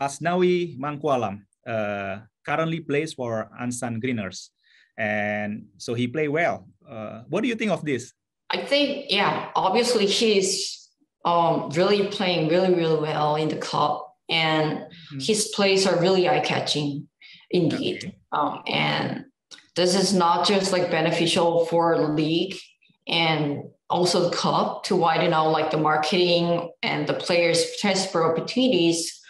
Asnawi Mangkualam currently plays for Ansan Greeners, and so he played well. What do you think of this? I think, yeah, obviously he's really playing really well in the club, and his plays are really eye-catching indeed. Okay. And this is not just like beneficial for the league and also the club to widen out like the marketing and the players' transfer opportunities.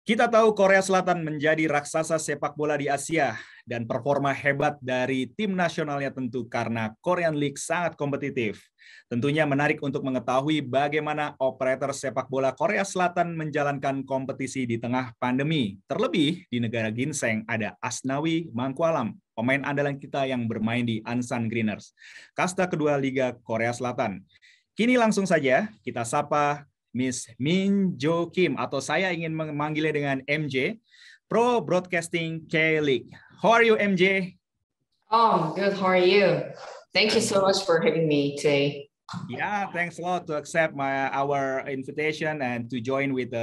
Kita tahu Korea Selatan menjadi raksasa sepak bola di Asia dan performa hebat dari tim nasionalnya tentu karena Korean League sangat kompetitif. Tentunya menarik untuk mengetahui bagaimana operator sepak bola Korea Selatan menjalankan kompetisi di tengah pandemi. Terlebih di negara ginseng ada Asnawi Mangkualam, pemain andalan kita yang bermain di Ansan Greeners, kasta kedua Liga Korea Selatan. Kini langsung saja kita sapa Miss Min Joo Kim, atau saya ingin memanggilnya dengan MJ, Pro Broadcasting K-League. How are you, MJ? Oh, good. How are you? Thank you so much for having me today. Yeah, thanks a lot to accept our invitation and to join with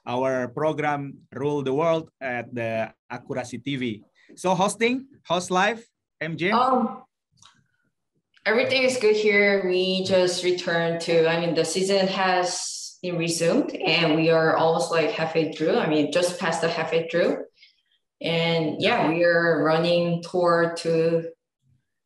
our program Rule the World at the Akurasi TV. So how's life, MJ? Everything is good here. We just returned to, the season has resumed and we are almost like halfway through. Just past the halfway through. And yeah, we are running toward to,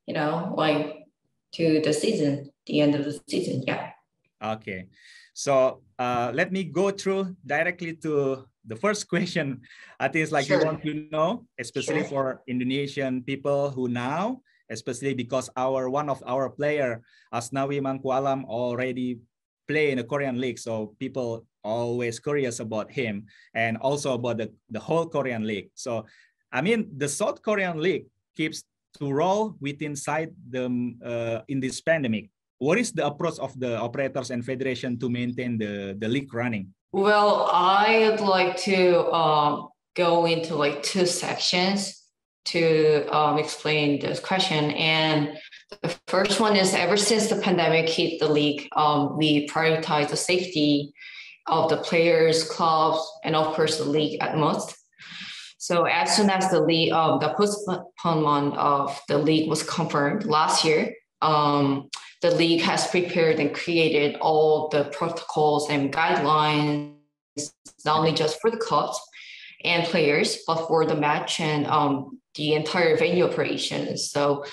to the season, the end of the season. Yeah. Okay. So let me go through directly to the first question. I think it's like you want to know, especially for Indonesian people who now, especially because one of our player, Asnawi Mangkualam, already play in the Korean League. So people always curious about him and also about the whole Korean League. So, the South Korean League keeps to roll inside in this pandemic. What is the approach of the operators and federation to maintain the league running? Well, I'd like to go into like two sections to explain this question. And the first one is, ever since the pandemic hit the league, we prioritize the safety of the players, clubs, and of course the league at most. So as soon as the league, the postponement of the league was confirmed last year, the league has prepared and created all the protocols and guidelines, not only just for the clubs and players, but for the match and the entire venue operations. So,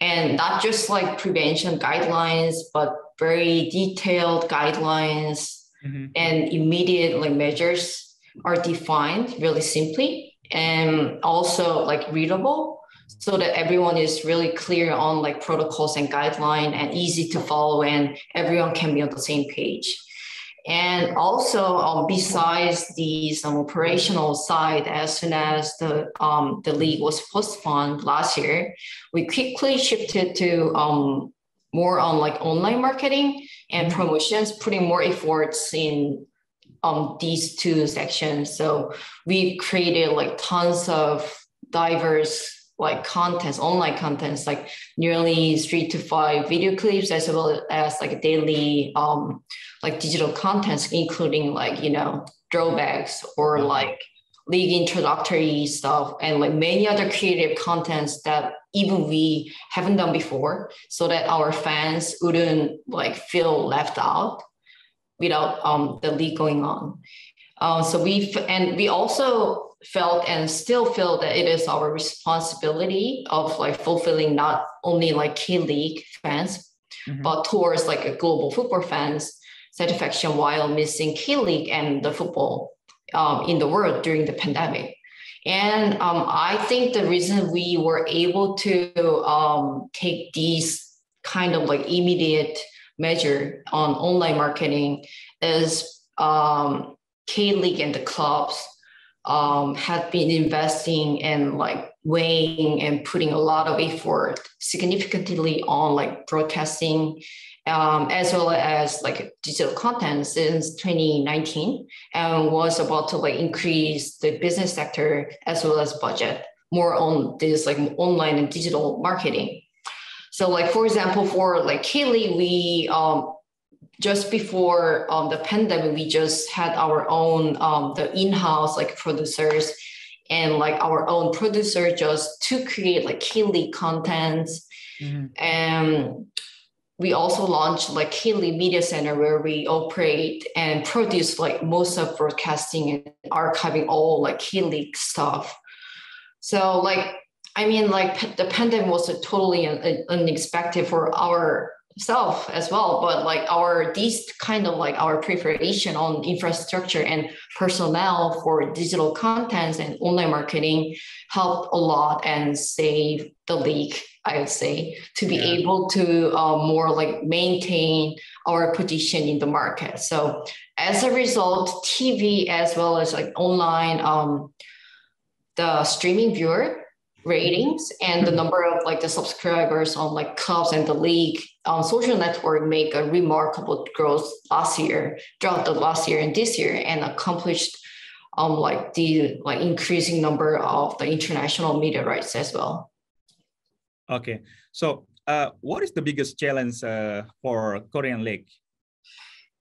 and not just like prevention guidelines, but very detailed guidelines and immediate like measures are defined really simply and also like readable, so that everyone is really clear on like protocols and guidelines and easy to follow, and everyone can be on the same page. And also, besides the operational side, as soon as the league was postponed last year, we quickly shifted to more on like online marketing and promotions, putting more efforts in these two sections. So we created like tons of diverse like contents, online contents, like nearly 3 to 5 video clips, as well as like daily like digital contents, including like, throwbacks or like league introductory stuff and like many other creative contents that even we haven't done before, so that our fans wouldn't like feel left out without the league going on. So we also felt and still feel that it is our responsibility of like fulfilling not only like K-League fans, but towards like a global football fans satisfaction while missing K-League and the football in the world during the pandemic. And I think the reason we were able to take these kind of like immediate measure on online marketing is K-League and the clubs had been investing and like weighing and putting a lot of effort significantly on like broadcasting as well as like digital content since 2019, and was about to like increase the business sector as well as budget more on this like online and digital marketing. So like, for example, for like K-League, we just before the pandemic, we just had our own the in-house like producers and like our own producer just to create like K-League contents. And we also launched like K-League Media Center, where we operate and produce like most of broadcasting and archiving all like K-League stuff. So like, I mean, like the pandemic was totally unexpected for ourselves as well, but like these kind of like our preparation on infrastructure and personnel for digital contents and online marketing helped a lot and save the league, I would say, to be able to more like maintain our position in the market. So as a result, TV as well as like online, the streaming viewer ratings and the number of like the subscribers on like clubs and the league social network make a remarkable growth throughout the last year and this year, and accomplished like the like increasing number of the international media rights as well. Okay, so what is the biggest challenge for Korean League?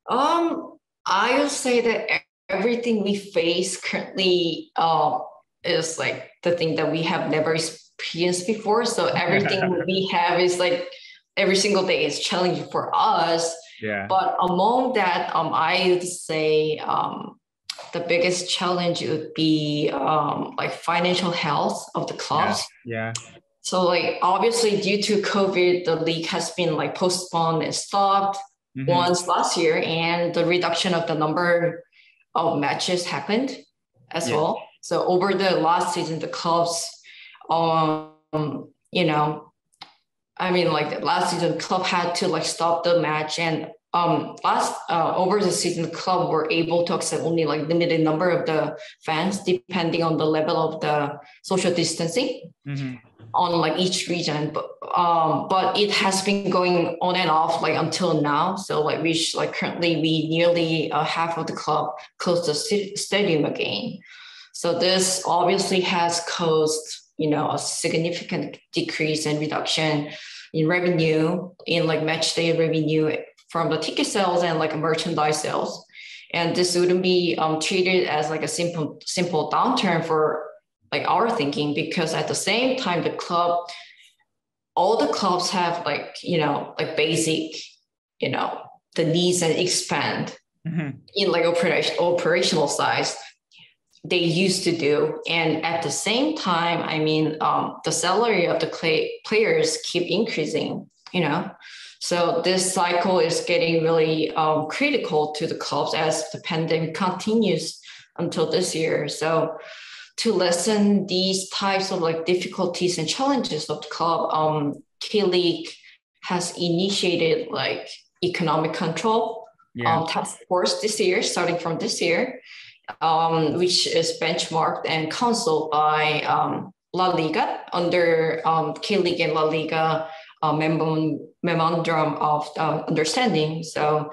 I would say that everything we face currently is like the thing that we have never experienced before. So everything we have is like every single day is challenging for us. Yeah. But among that, I would say the biggest challenge would be like financial health of the clubs. Yeah. So like obviously due to COVID, the league has been like postponed and stopped once last year, and the reduction of the number of matches happened as well. So over the last season, the clubs, you know, I mean, like the last season, club had to like stop the match, and over the season, the club were able to accept only like limited number of the fans, depending on the level of the social distancing on like each region. But it has been going on and off like until now. So like currently we nearly half of the club closed the stadium again. So this obviously has caused, you know, a significant decrease and reduction in revenue, in like match day revenue from the ticket sales and like merchandise sales. And this wouldn't be treated as like a simple downturn for like our thinking, because at the same time, all the clubs have like, you know, like basic, you know, the needs and expand in like operational size they used to do. And at the same time, I mean, the salary of the players keep increasing, you know. So this cycle is getting really critical to the clubs as the pandemic continues until this year. So to lessen these types of like difficulties and challenges of the club, K-League has initiated like economic control task force this year, starting from this year, which is benchmarked and counseled by La Liga under K-League and La Liga memorandum of understanding. So,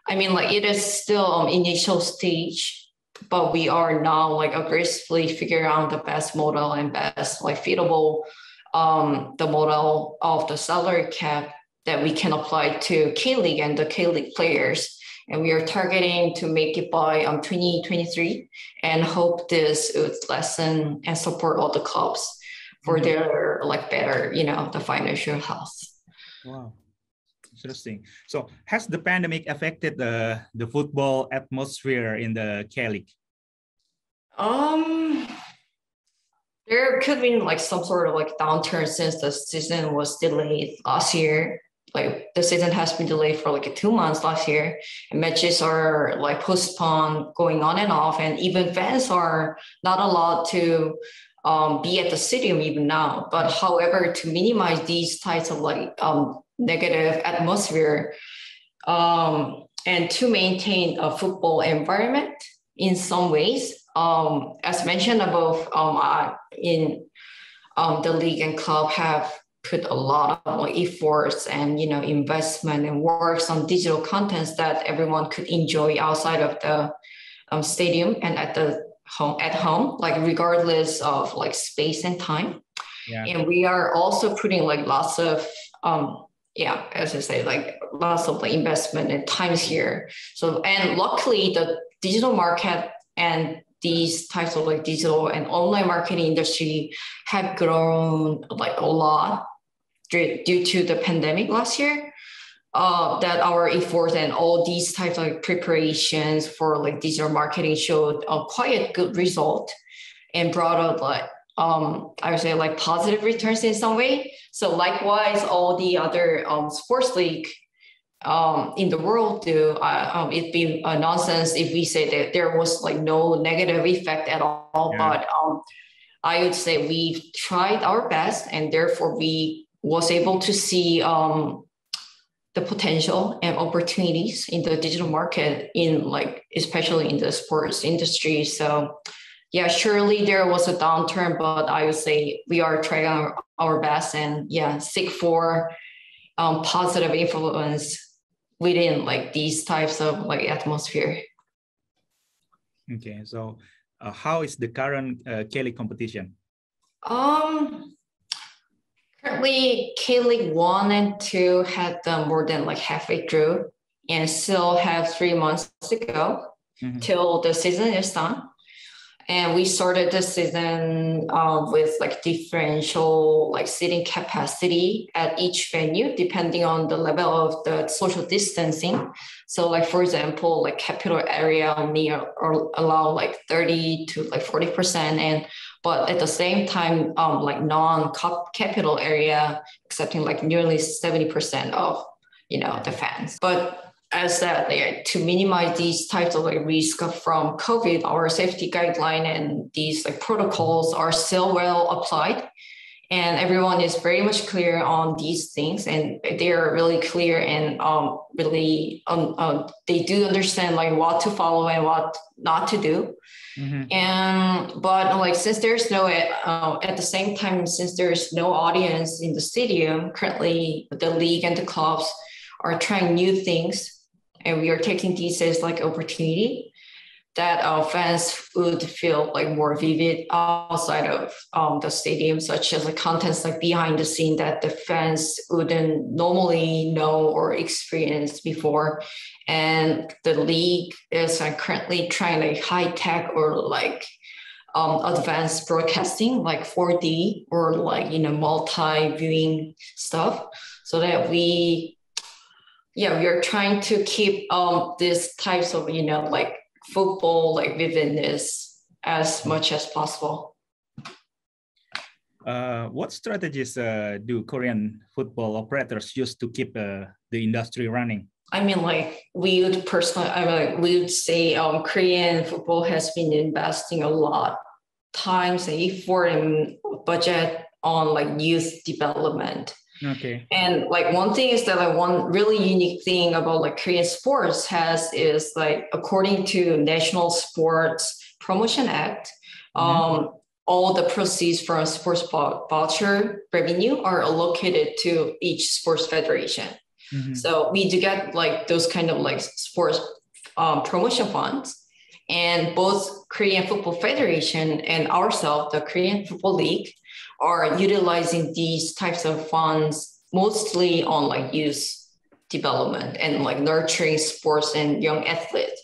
I mean, like it is still initial stage, but we are now like aggressively figuring out the best model and best like feasible the model of the salary cap that we can apply to K-League and the K-League players. And we are targeting to make it by 2023, and hope this would lessen and support all the clubs for their like better, you know, the financial health. Wow, interesting. So has the pandemic affected the football atmosphere in the K-League? There could be like some sort of like downturn since the season was delayed last year. Like the season has been delayed for like 2 months last year, and matches are like postponed, going on and off, and even fans are not allowed to be at the stadium even now. But however, to minimize these types of like negative atmosphere and to maintain a football environment in some ways, as mentioned above, in the league and club have put a lot of like efforts and, you know, investment and works on digital contents that everyone could enjoy outside of the stadium and at home, like regardless of like space and time. And we are also putting like lots of yeah, as I say, like lots of like investment and times here. So, and luckily the digital market and these types of like digital and online marketing industry have grown like a lot due to the pandemic last year. That our efforts and all these types of like preparations for like digital marketing showed quite a good result and brought out like I would say like positive returns in some way. So likewise, all the other sports league in the world do. It'd be a nonsense if we say that there was like no negative effect at all. Yeah. But I would say we tried our best, and therefore we was able to see the potential and opportunities in the digital market in like especially in the sports industry. So yeah, surely there was a downturn, but I would say we are trying our best and yeah, seek for positive influence within like these types of like atmosphere. Okay, so how is the current K-League competition? Currently, K-League 1 and 2 had more than like halfway through and still have 3 months to go till the season is done. And we started the season with like differential like seating capacity at each venue, depending on the level of the social distancing. So like, for example, like capital area only or allow like 30 to like 40%. But at the same time, like non-capital area, accepting like nearly 70% of, the fans. But as that, to minimize these types of like risk from COVID, our safety guideline and these like protocols are still well applied, and everyone is very much clear on these things, and they are really clear and really they do understand like what to follow and what not to do. But like since there's no at the same time, since there's no audience in the stadium currently, the league and the clubs are trying new things. And we are taking these as like opportunity that our fans would feel like more vivid outside of the stadium, such as the contents like behind the scene that the fans wouldn't normally know or experience before. And the league is currently trying like high tech or like advanced broadcasting, like 4D or like, multi-viewing stuff, so that we are trying to keep these types of, like football, like vividness as much as possible. What strategies do Korean football operators use to keep the industry running? I mean, like we would say Korean football has been investing a lot times and effort and budget on like youth development. Okay. And like one thing is that like one really unique thing about like Korean sports is like according to National Sports Promotion Act, all the proceeds from sports voucher revenue are allocated to each sports federation. So we do get like those kind of like sports promotion funds, and both Korean Football Federation and ourselves, the Korean Football League, are utilizing these types of funds mostly on like youth development and like nurturing sports and young athletes.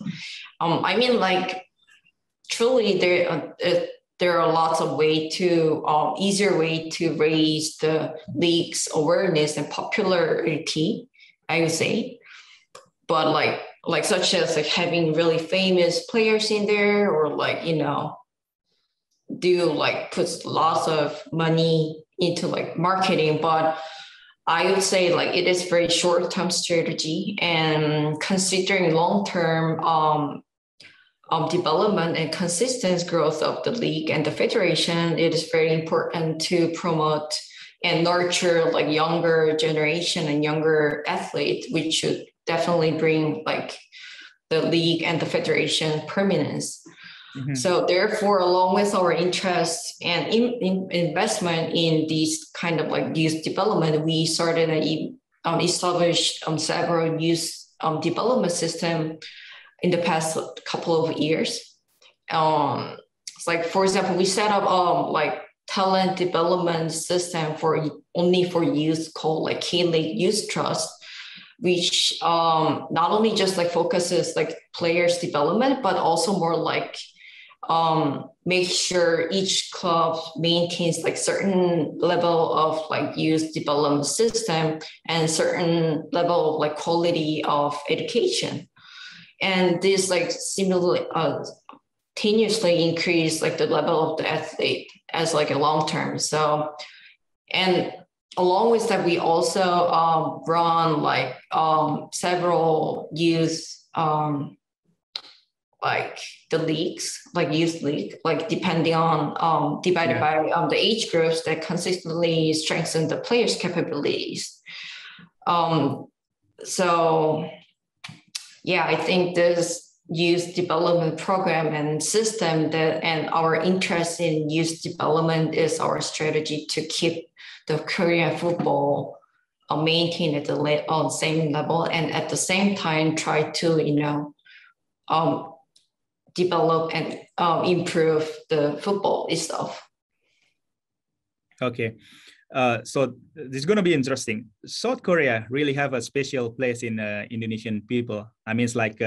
I mean, like truly there are lots of easier way to raise the league's awareness and popularity, I would say. But like such as like having really famous players in there, or like, do like puts lots of money into like marketing. But I would say like it is very short-term strategy, and considering long-term development and consistent growth of the league and the federation, it is very important to promote and nurture like younger generation and younger athletes, which should definitely bring like the league and the federation permanence. So therefore, along with our interest and investment in these kind of like youth development, we started and established several youth development system in the past couple of years. It's like, for example, we set up like talent development system for only for youth called like K-League Youth Trust, which not only just like focuses like players development, but also more like make sure each club maintains like certain level of like youth development system and certain level of like quality of education. And this like simultaneously increase like the level of the athlete as like a long term. So, and along with that, we also run like several youth like the leagues, like youth league, like depending on divided by the age groups that consistently strengthen the players' capabilities. So yeah, I think this youth development program and system that and our interest in youth development is our strategy to keep the Korean football maintain at the same level, and at the same time try to develop and improve the football itself. Okay, so this is going to be interesting. South Korea really have a special place in Indonesian people. I mean, it's like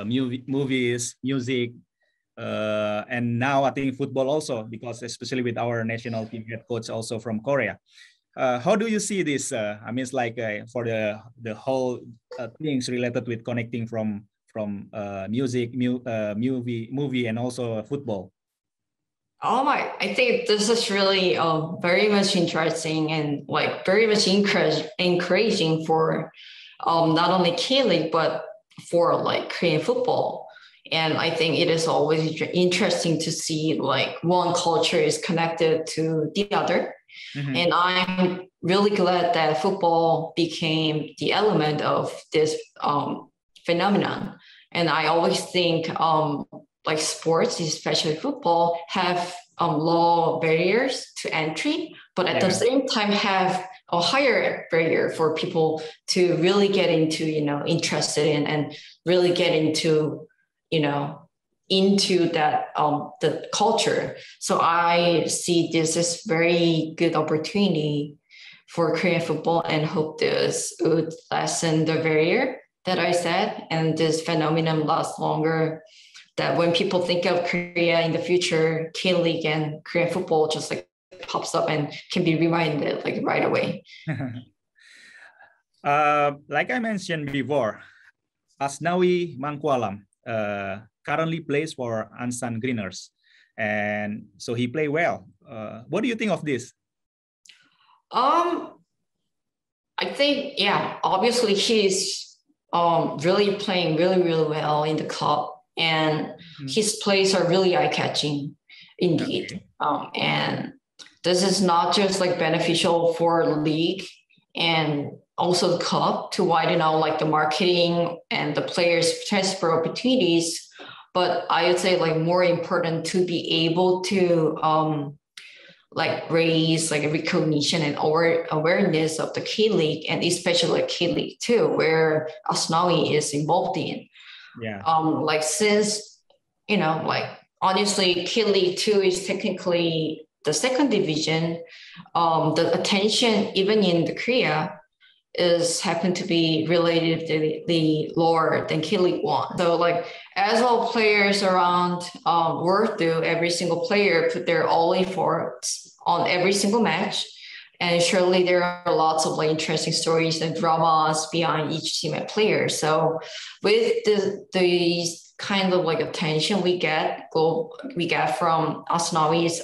movies, music, and now I think football also, because especially with our national team head coach also from Korea. How do you see this? I mean, it's like for the whole things related with connecting from music, movie, and also football. I think this is really very much interesting and like very much encouraging for not only K-League but for like Korean football. And I think it is always interesting to see like one culture is connected to the other. Mm-hmm. And I'm really glad that football became the element of this phenomenon. And I always think like sports, especially football, have low barriers to entry, but at the same time have a higher barrier for people to really get into, interested in and really get into, into that the culture. So I see this as very good opportunity for Korean football and hope this would lessen the barrier that I said, and this phenomenon lasts longer, that when people think of Korea in the future, K-League and Korean football just like pops up and can be reminded like right away. Like I mentioned before, Asnawi Mangkualam currently plays for Ansan Greeners, and so he played well. What do you think of this? I think, obviously he's really playing really well in the club, and his plays are really eye-catching indeed. Okay. And this is not just like beneficial for the league and also the club to widen out like the marketing and the players' transfer opportunities, but I would say like more important to be able to like raise like a recognition and awareness of the K-League, and especially K-League too, where Asnawi is involved in. Yeah. Like since, like honestly, K-League 2 is technically the second division. The attention, even in the Korea, is happen to be related to the lower than K-League 1. So like as all players around work do, every single player put their all efforts on every single match. And surely there are lots of like interesting stories and dramas behind each team and player. So with these kind of like attention we get from Asnawi's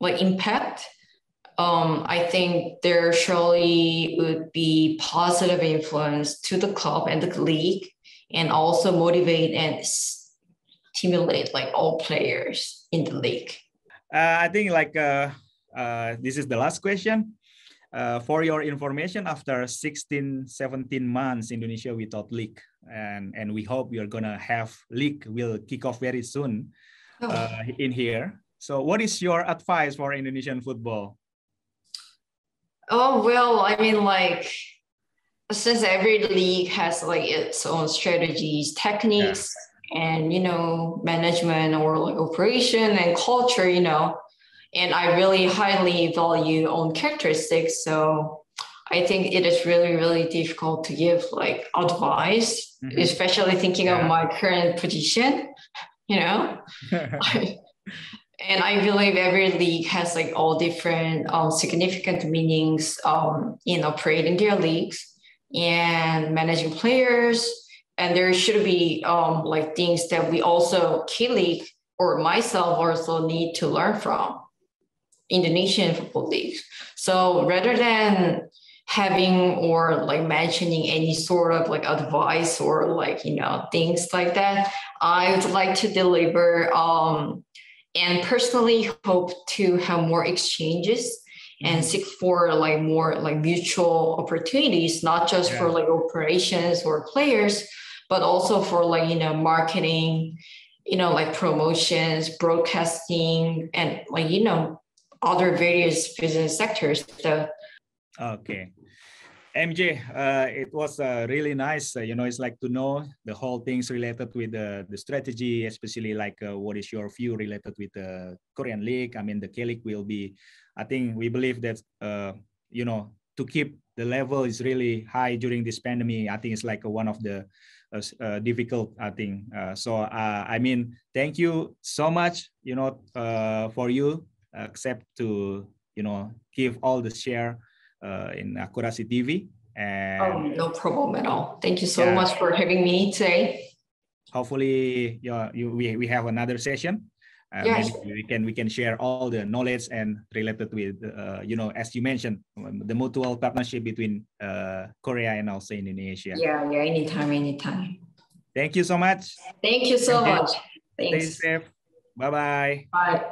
like impact, I think there surely would be positive influence to the club and the league, and also motivate and stimulate like all players in the league. I think like this is the last question. For your information, after 16-17 months Indonesia without league, and we hope we are gonna have league will kick off very soon in here. So what is your advice for Indonesian football? Oh, well, I mean, like, since every league has like its own strategies, techniques, and, management or like operation and culture, and I really highly value own characteristics. So I think it is really, really difficult to give like advice, especially thinking of my current position, And I believe every league has like all different significant meanings in operating their leagues and managing players. And there should be like things that we also, key league or myself also need to learn from Indonesian football leagues. So rather than having or like mentioning any sort of like advice or like, things like that, I would like to deliver and personally hope to have more exchanges and seek for like more like mutual opportunities, not just for like operations or players, but also for like, marketing, like promotions, broadcasting, and like, other various business sectors. So, okay. MJ, it was really nice. It's like to know the whole things related with the strategy, especially like what is your view related with the Korean League. I mean, the K-League will be, I think we believe that, to keep the level is really high during this pandemic. I think it's like one of the difficult, I think. I mean, thank you so much, for you accept to, give all the share in Akurasi TV. And no problem at all. Thank you so much for having me today. Hopefully, we have another session. Yes. Maybe we can share all the knowledge and related with as you mentioned, the mutual partnership between Korea and also Indonesia. Yeah, anytime. Thank you so much. Thank you so much. Thanks. Stay safe. Bye-bye. Bye.